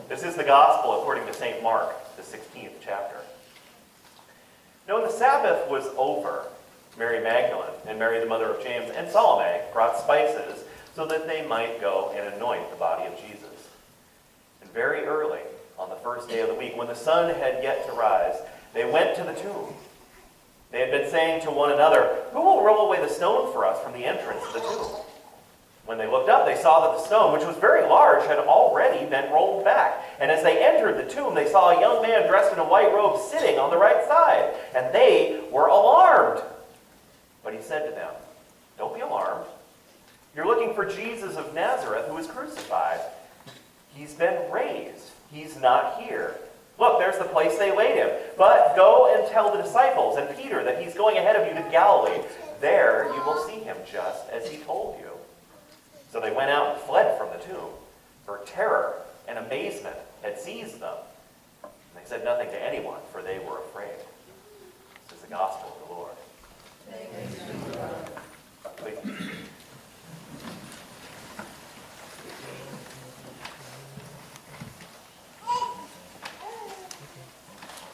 This is the Gospel according to St. Mark, the 16th chapter. Now when the Sabbath was over, Mary Magdalene and Mary the mother of James and Salome brought spices so that they might go and anoint the body of Jesus. And very early, on the first day of the week, when the sun had yet to rise, they went to the tomb. They had been saying to one another, "Who will roll away the stone for us from the entrance of the tomb?" When they looked up, they saw that the stone, which was very large, had already been rolled back. And as they entered the tomb, they saw a young man dressed in a white robe sitting on the right side. And they were alarmed. But he said to them, "Don't be alarmed. You're looking for Jesus of Nazareth who was crucified. He's been raised. He's not here. Look, there's the place they laid him. But go and tell the disciples and Peter that he's going ahead of you to Galilee. There you will see him just as he told you." So they went out and fled from the tomb, for terror and amazement had seized them. And they said nothing to anyone, for they were afraid. This is the gospel of the Lord. Thanks be to God. Please.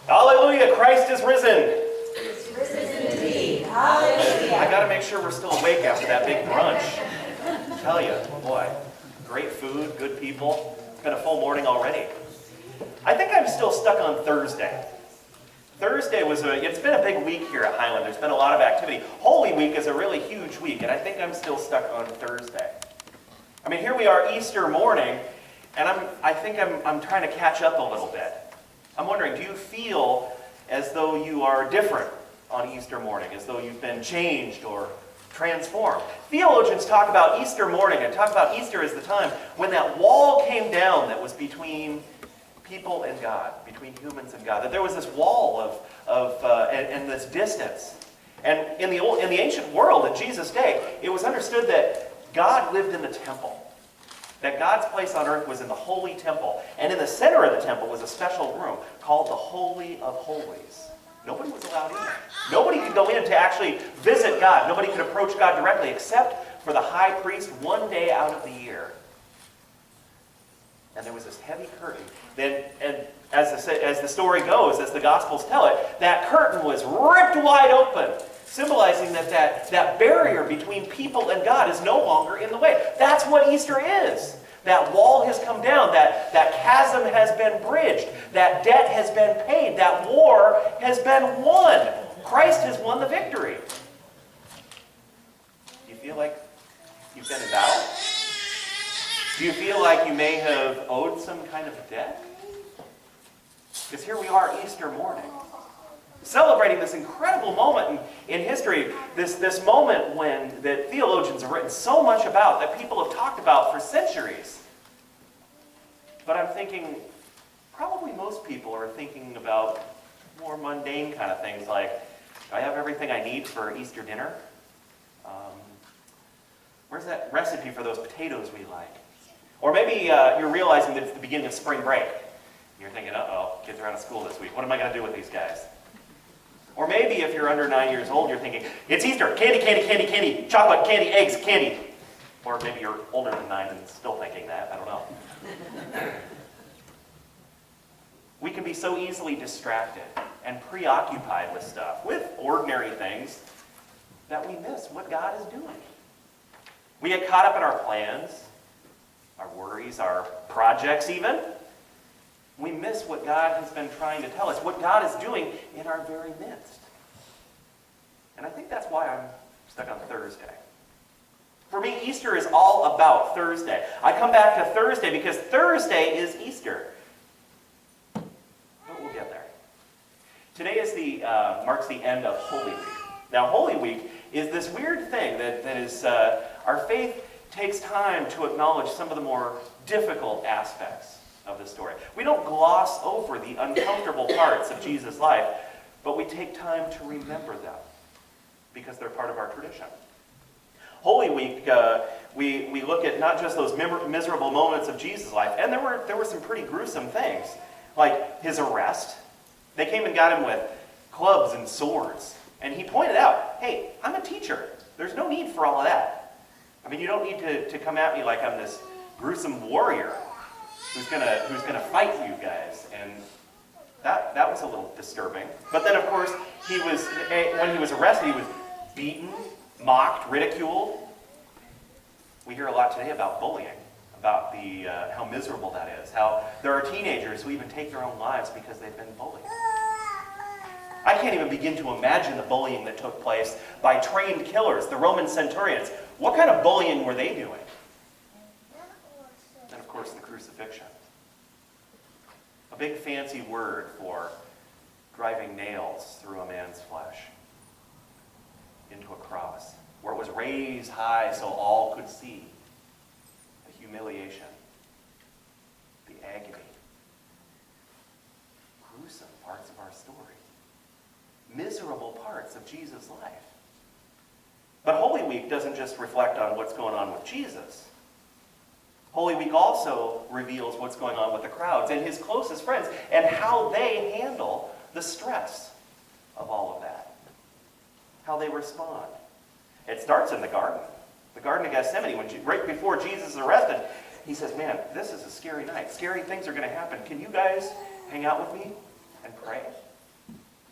Hallelujah, Christ is risen. He's risen indeed. Hallelujah. I got to make sure we're still awake after that big brunch. I tell you, boy, great food, good people. It's been a full morning already. I think I'm still stuck on Thursday. Thursday it's been a big week here at Highland. There's been a lot of activity. Holy Week is a really huge week, and I think I'm still stuck on Thursday. I mean, here we are Easter morning, and I think I'm trying to catch up a little bit. I'm wondering, do you feel as though you are different on Easter morning, as though you've been changed or transformed? Theologians talk about Easter morning and talk about Easter as the time when that wall came down that was between people and God, between humans and God. That there was this wall and this distance. And in the ancient world, in Jesus' day, it was understood that God lived in the temple. That God's place on earth was in the holy temple. And in the center of the temple was a special room called the Holy of Holies. Nobody was allowed in there. Nobody could go in to actually visit God. Nobody could approach God directly except for the high priest one day out of the year. And there was this heavy curtain. And as the story goes, as the Gospels tell it, that curtain was ripped wide open, symbolizing that barrier between people and God is no longer in the way. That's what Easter is. That wall has come down. That chasm has been bridged. That debt has been paid. That war has been won. Christ has won the victory. Do you feel like you've been in battle? Do you feel like you may have owed some kind of debt? Because here we are Easter morning, celebrating this incredible moment in history, this moment that theologians have written so much about, that people have talked about for centuries. But I'm thinking, probably most people are thinking about more mundane kind of things like, do I have everything I need for Easter dinner? Where's that recipe for those potatoes we like? Or maybe you're realizing that it's the beginning of spring break. You're thinking, uh-oh, kids are out of school this week. What am I going to do with these guys? Or maybe if you're under 9 years old, you're thinking, it's Easter, candy, candy, candy, candy, chocolate, candy, eggs, candy. Or maybe you're older than 9 and still thinking that, I don't know. We can be so easily distracted and preoccupied with stuff, with ordinary things, that we miss what God is doing. We get caught up in our plans, our worries, our projects even. We miss what God has been trying to tell us, what God is doing in our very midst. And I think that's why I'm stuck on Thursday. For me, Easter is all about Thursday. I come back to Thursday because Thursday is Easter. But we'll get there. Today marks the end of Holy Week. Now, Holy Week is this weird thing that is, our faith takes time to acknowledge some of the more difficult aspects of the story. We don't gloss over the uncomfortable parts of Jesus' life, but we take time to remember them because they're part of our tradition. Holy Week, we look at not just those miserable moments of Jesus' life, and there were some pretty gruesome things, like his arrest. They came and got him with clubs and swords, and he pointed out, hey, I'm a teacher. There's no need for all of that. I mean, you don't need to come at me like I'm this gruesome warrior. who's gonna fight you guys. And that was a little disturbing. But then, of course, when he was arrested, he was beaten, mocked, ridiculed. We hear a lot today about bullying, about how miserable that is, how there are teenagers who even take their own lives because they've been bullied. I can't even begin to imagine the bullying that took place by trained killers, the Roman centurions. What kind of bullying were they doing? And of course, the crucifixion. A big fancy word for driving nails through a man's flesh into a cross, where it was raised high so all could see the humiliation, the agony, gruesome parts of our story, miserable parts of Jesus' life. But Holy Week doesn't just reflect on what's going on with Jesus. Holy Week also reveals what's going on with the crowds and his closest friends and how they handle the stress of all of that, how they respond. It starts in the Garden of Gethsemane, right before Jesus is arrested. He says, man, this is a scary night. Scary things are going to happen. Can you guys hang out with me and pray?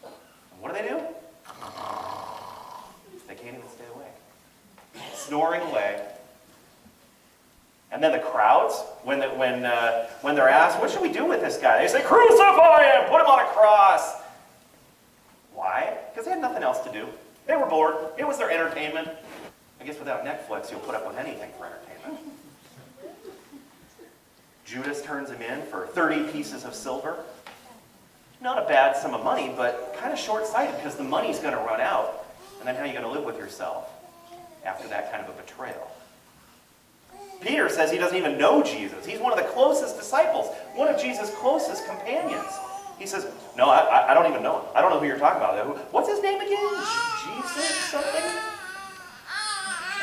And what do? They can't even stay awake. Snoring away. And then the crowds, when they're asked, what should we do with this guy? They say, crucify him! Put him on a cross! Why? Because they had nothing else to do. They were bored. It was their entertainment. I guess without Netflix, you'll put up with anything for entertainment. Judas turns him in for 30 pieces of silver. Not a bad sum of money, but kind of short-sighted because the money's going to run out. And then how are you going to live with yourself after that kind of a betrayal? Peter says he doesn't even know Jesus. He's one of the closest disciples, one of Jesus' closest companions. He says, no, I don't even know him. I don't know who you're talking about. What's his name again? Jesus something?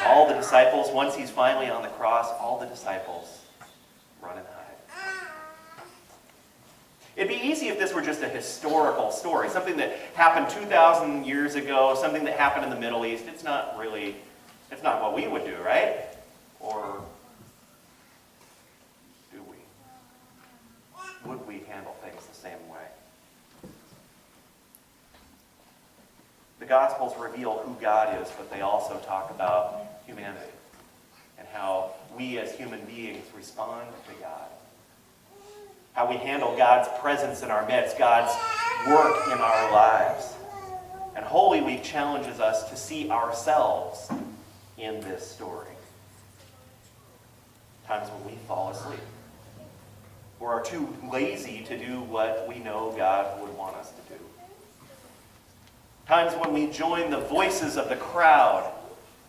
All the disciples, once he's finally on the cross, all the disciples run and hide. It'd be easy if this were just a historical story, something that happened 2,000 years ago, something that happened in the Middle East. It's not what we would do, right? Or do we? Would we handle things the same way? The Gospels reveal who God is, but they also talk about humanity and how we as human beings respond to God. How we handle God's presence in our midst, God's work in our lives. And Holy Week challenges us to see ourselves in this story. Times when we fall asleep or are too lazy to do what we know God would want us to do. Times when we join the voices of the crowd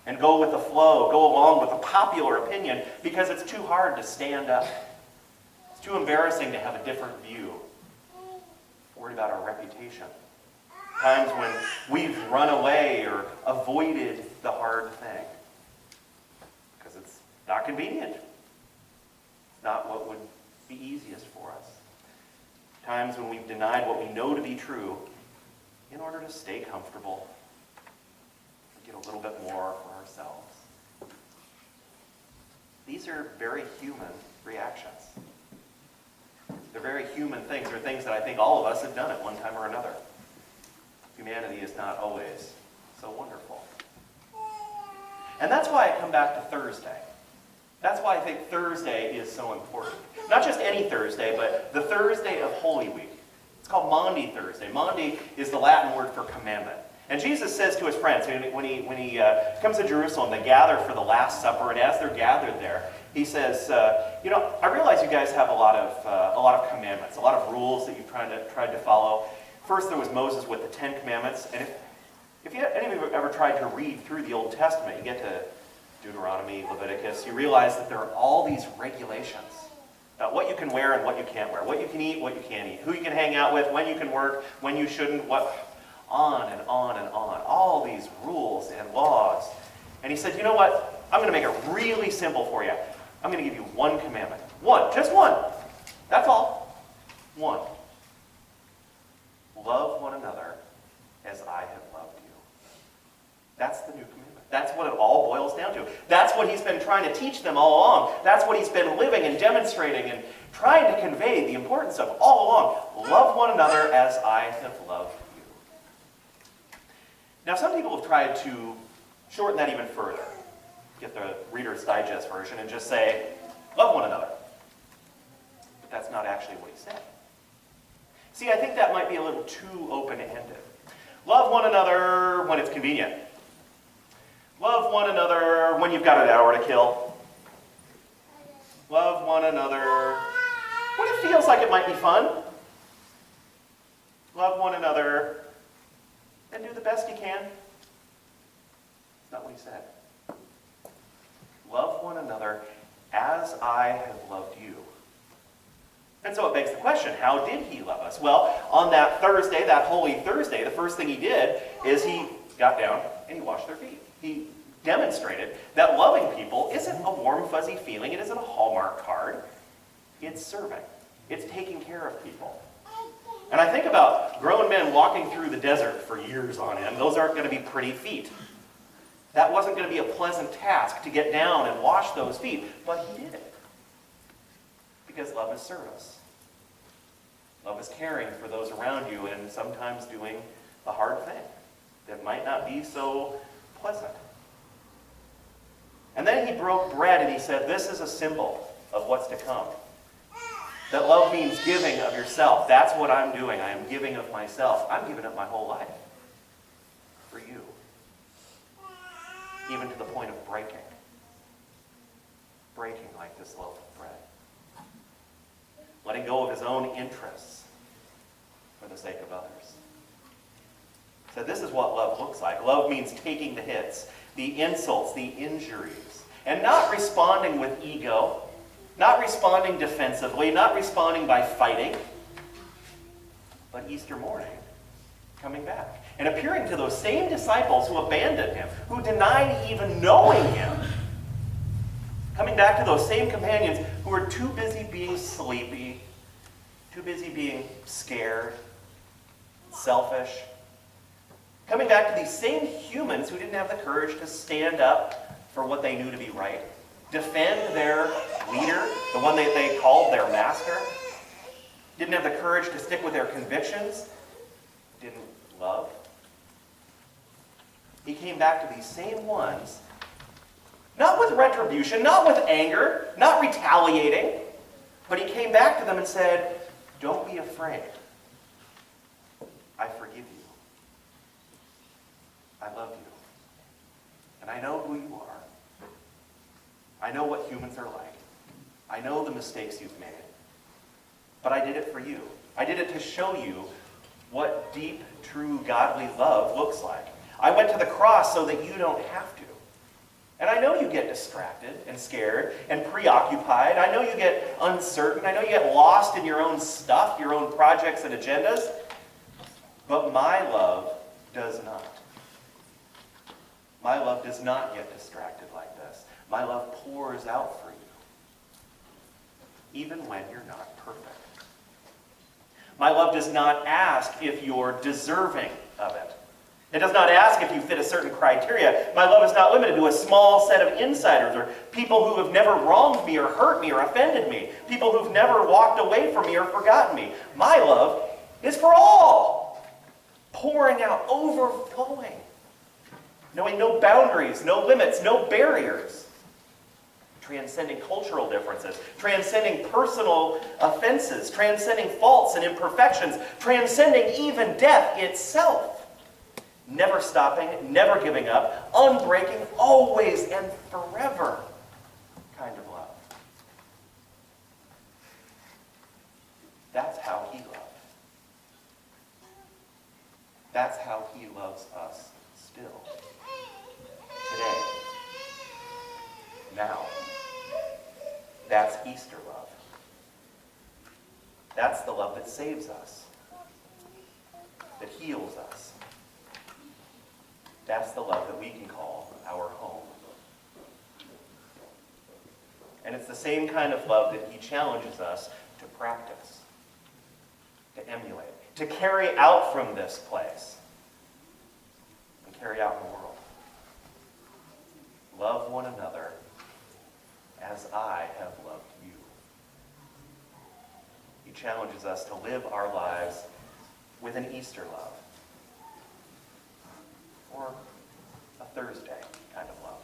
and go with the flow, go along with a popular opinion because it's too hard to stand up. It's too embarrassing to have a different view. Worried about our reputation. Times when we've run away or avoided the hard thing because it's not convenient. It's not what would be easiest for us. Times when we've denied what we know to be true in order to stay comfortable, get a little bit more for ourselves. These are very human reactions. They're very human things. They're things that I think all of us have done at one time or another. Humanity is not always so wonderful. And that's why I come back to Thursday. That's why I think Thursday is so important. Not just any Thursday, but the Thursday of Holy Week. It's called Maundy Thursday. Maundy is the Latin word for commandment. And Jesus says to his friends, when he comes to Jerusalem, they gather for the Last Supper, and as they're gathered there, he says, I realize you guys have a lot of commandments, a lot of rules that you've tried to follow. First, there was Moses with the 10 Commandments, and if any of you have ever tried to read through the Old Testament, you get to Deuteronomy, Leviticus, you realize that there are all these regulations about what you can wear and what you can't wear, what you can eat, what you can't eat, who you can hang out with, when you can work, when you shouldn't, on and on and on. All these rules and laws. And he said, you know what? I'm going to make it really simple for you. I'm going to give you one commandment. One. Just one. That's all. One. Love one another as I have loved you. That's the new commandment. That's what it all boils down to. That's what he's been trying to teach them all along. That's what he's been living and demonstrating and trying to convey the importance of all along. Love one another as I have loved you. Now, some people have tried to shorten that even further. Get the Reader's Digest version and just say, love one another. But that's not actually what he said. See, I think that might be a little too open-ended. Love one another when it's convenient. Love one another when you've got an hour to kill. Love one another when it feels like it might be fun. Love one another and do the best you can. That's not what he said. Love one another as I have loved you. And so it begs the question, how did he love us? Well, on that Thursday, that Holy Thursday, the first thing he did is he got down and he washed their feet. He demonstrated that loving people isn't a warm, fuzzy feeling. It isn't a Hallmark card. It's serving. It's taking care of people. And I think about grown men walking through the desert for years on end. Those aren't going to be pretty feet. That wasn't going to be a pleasant task to get down and wash those feet, but he did it. Because love is service. Love is caring for those around you and sometimes doing the hard thing that might not be so pleasant. And then he broke bread and he said, this is a symbol of what's to come. That love means giving of yourself. That's what I'm doing. I am giving of myself. I'm giving up my whole life for you. Even to the point of breaking. Breaking like this loaf of bread. Letting go of his own interests for the sake of others. So this is what love looks like. Love means taking the hits, the insults, the injuries, and not responding with ego, not responding defensively, not responding by fighting, but Easter morning, coming back and appearing to those same disciples who abandoned him, who denied even knowing him, coming back to those same companions who were too busy being sleepy, too busy being scared, selfish, coming back to these same humans who didn't have the courage to stand up for what they knew to be right, defend their leader, the one that they called their master, didn't have the courage to stick with their convictions, didn't love. He came back to these same ones, not with retribution, not with anger, not retaliating, but he came back to them and said, don't be afraid. I forgive you. I love you. And I know who you are. I know what humans are like. I know the mistakes you've made. But I did it for you. I did it to show you what deep, true, godly love looks like. I went to the cross so that you don't have to. And I know you get distracted and scared and preoccupied. I know you get uncertain. I know you get lost in your own stuff, your own projects and agendas. But my love does not. My love does not get distracted like this. My love pours out for you, even when you're not perfect. My love does not ask if you're deserving of it. It does not ask if you fit a certain criteria. My love is not limited to a small set of insiders or people who have never wronged me or hurt me or offended me, people who've never walked away from me or forgotten me. My love is for all, pouring out, overflowing, knowing no boundaries, no limits, no barriers, transcending cultural differences, transcending personal offenses, transcending faults and imperfections, transcending even death itself. Never stopping, never giving up, unbreaking, always and forever kind of love. That's how he loved. That's how he loves us still. Today. Now. That's Easter love. That's the love that saves us, that heals us. That's the love that we can call our home. And it's the same kind of love that he challenges us to practice, to emulate, to carry out from this place, and carry out in the world. love one another as I have loved you. He challenges us to live our lives with an Easter love, or a Thursday kind of love.